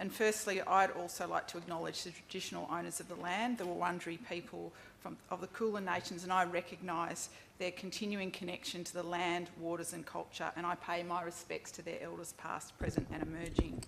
And firstly, I'd also like to acknowledge the traditional owners of the land, the Wurundjeri people of the Kulin Nations, and I recognise their continuing connection to the land, waters and culture, and I pay my respects to their elders past, present and emerging.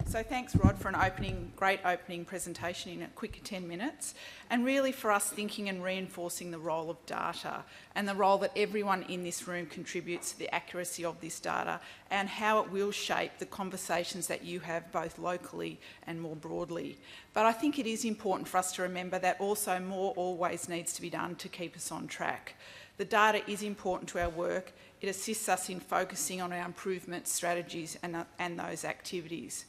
So thanks, Rod, for an great opening presentation in a quick 10 minutes, and really for us thinking and reinforcing the role of data and the role that everyone in this room contributes to the accuracy of this data and how it will shape the conversations that you have both locally and more broadly. But I think it is important for us to remember that also more always needs to be done to keep us on track. The data is important to our work. It assists us in focusing on our improvement strategies and those activities.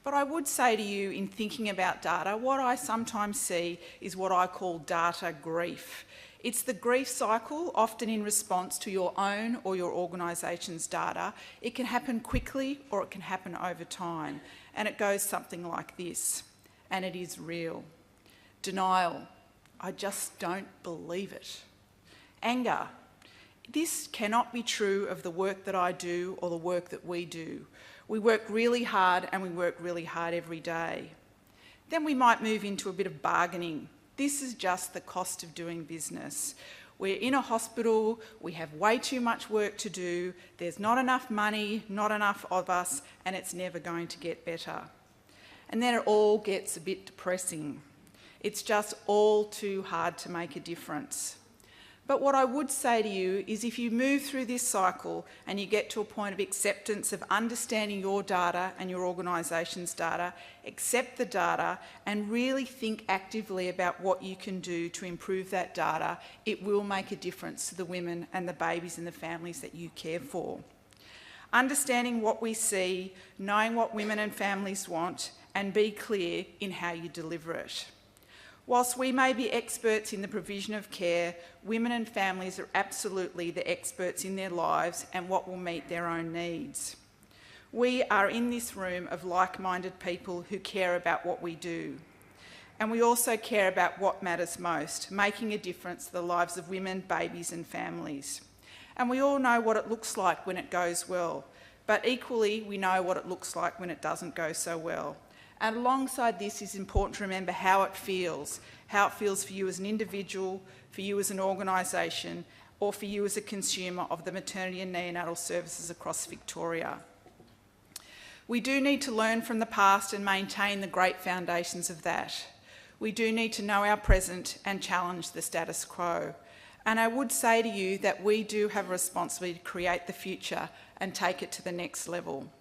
But I would say to you, in thinking about data, what I sometimes see is what I call data grief. It's the grief cycle, often in response to your own or your organisation's data. It can happen quickly or it can happen over time. And it goes something like this, and it is real. Denial. I just don't believe it. Anger. This cannot be true of the work that I do or the work that we do. We work really hard and we work really hard every day. Then we might move into a bit of bargaining. This is just the cost of doing business. We're in a hospital, we have way too much work to do, there's not enough money, not enough of us, and it's never going to get better. And then it all gets a bit depressing. It's just all too hard to make a difference. But what I would say to you is if you move through this cycle and you get to a point of acceptance of understanding your data and your organisation's data, accept the data and really think actively about what you can do to improve that data, it will make a difference to the women and the babies and the families that you care for. Understanding what we see, knowing what women and families want, and be clear in how you deliver it. Whilst we may be experts in the provision of care, women and families are absolutely the experts in their lives and what will meet their own needs. We are in this room of like-minded people who care about what we do. And we also care about what matters most, making a difference to the lives of women, babies and families. And we all know what it looks like when it goes well, but equally we know what it looks like when it doesn't go so well. And alongside this is important to remember how it feels for you as an individual, for you as an organisation, or for you as a consumer of the maternity and neonatal services across Victoria. We do need to learn from the past and maintain the great foundations of that. We do need to know our present and challenge the status quo. And I would say to you that we do have a responsibility to create the future and take it to the next level.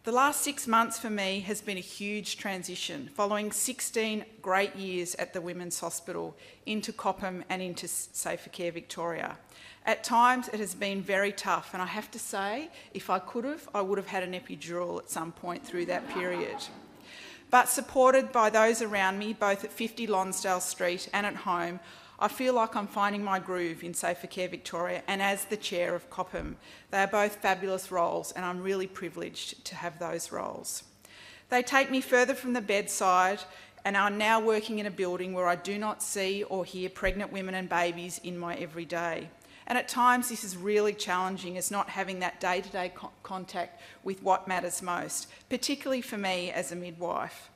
The last 6 months for me has been a huge transition, following 16 great years at the Women's Hospital, into COPMM and into Safer Care Victoria. At times it has been very tough, and I have to say, if I could have, I would have had an epidural at some point through that period. But supported by those around me, both at 50 Lonsdale Street and at home, I feel like I'm finding my groove in Safer Care Victoria and as the chair of COPMM. They are both fabulous roles and I'm really privileged to have those roles. They take me further from the bedside and are now working in a building where I do not see or hear pregnant women and babies in my everyday. And at times this is really challenging as not having that day-to-day contact with what matters most, particularly for me as a midwife.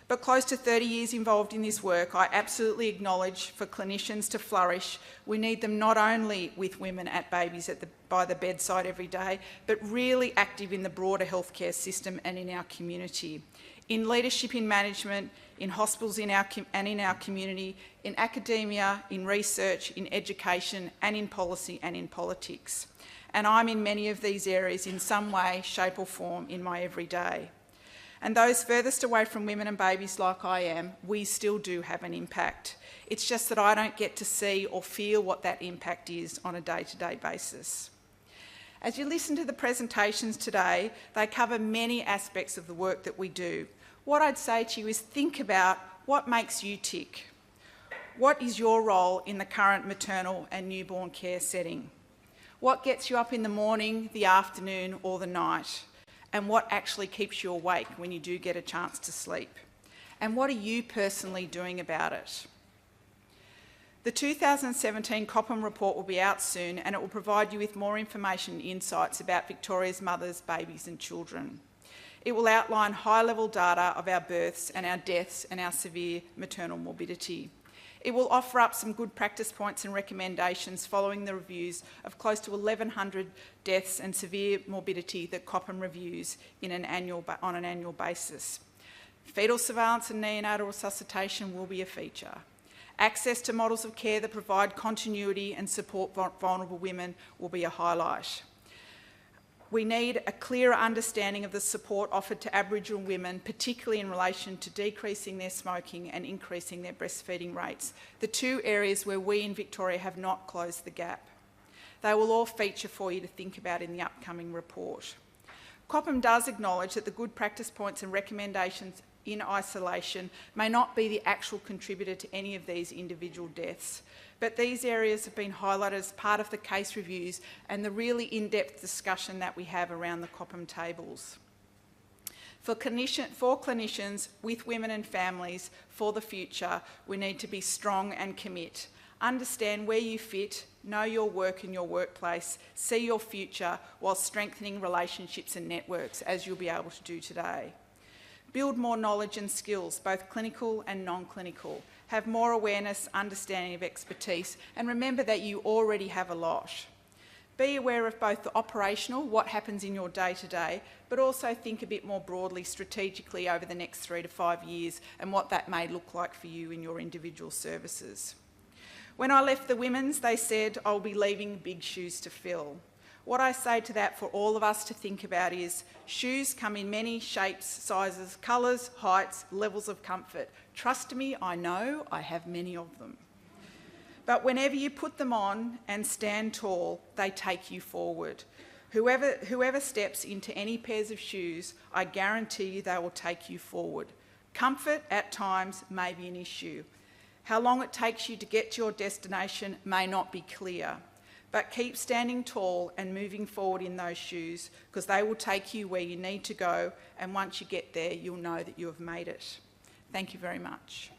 But close to 30 years involved in this work, I absolutely acknowledge for clinicians to flourish, we need them not only with women at babies by the bedside every day, but really active in the broader healthcare system and in our community. In leadership, in management, in hospitals and in our community, in academia, in research, in education and in policy and in politics. And I'm in many of these areas in some way, shape or form in my everyday. And those furthest away from women and babies like I am, we still do have an impact. It's just that I don't get to see or feel what that impact is on a day-to-day basis. As you listen to the presentations today, they cover many aspects of the work that we do. What I'd say to you is think about what makes you tick. What is your role in the current maternal and newborn care setting? What gets you up in the morning, the afternoon or the night? And what actually keeps you awake when you do get a chance to sleep? And what are you personally doing about it? The 2017 COPMM report will be out soon and it will provide you with more information and insights about Victoria's mothers, babies and children. It will outline high-level data of our births and our deaths and our severe maternal morbidity. It will offer up some good practice points and recommendations following the reviews of close to 1,100 deaths and severe morbidity that COPMM reviews on an annual basis. Fetal surveillance and neonatal resuscitation will be a feature. Access to models of care that provide continuity and support vulnerable women will be a highlight. We need a clearer understanding of the support offered to Aboriginal women, particularly in relation to decreasing their smoking and increasing their breastfeeding rates, the two areas where we in Victoria have not closed the gap. They will all feature for you to think about in the upcoming report. COPMM does acknowledge that the good practice points and recommendations in isolation may not be the actual contributor to any of these individual deaths, but these areas have been highlighted as part of the case reviews and the really in-depth discussion that we have around the COPMM tables. For clinicians with women and families for the future, we need to be strong and commit. Understand where you fit, know your work and your workplace, see your future while strengthening relationships and networks, as you'll be able to do today. Build more knowledge and skills, both clinical and non-clinical. Have more awareness, understanding of expertise, and remember that you already have a lot. Be aware of both the operational, what happens in your day-to-day, but also think a bit more broadly, strategically over the next 3 to 5 years and what that may look like for you in your individual services. When I left the Women's, they said, I'll be leaving big shoes to fill. What I say to that for all of us to think about is, shoes come in many shapes, sizes, colours, heights, levels of comfort. Trust me, I know, I have many of them. But whenever you put them on and stand tall, they take you forward. Whoever steps into any pairs of shoes, I guarantee you they will take you forward. Comfort at times may be an issue. How long it takes you to get to your destination may not be clear. But keep standing tall and moving forward in those shoes, because they will take you where you need to go, and once you get there, you'll know that you have made it. Thank you very much.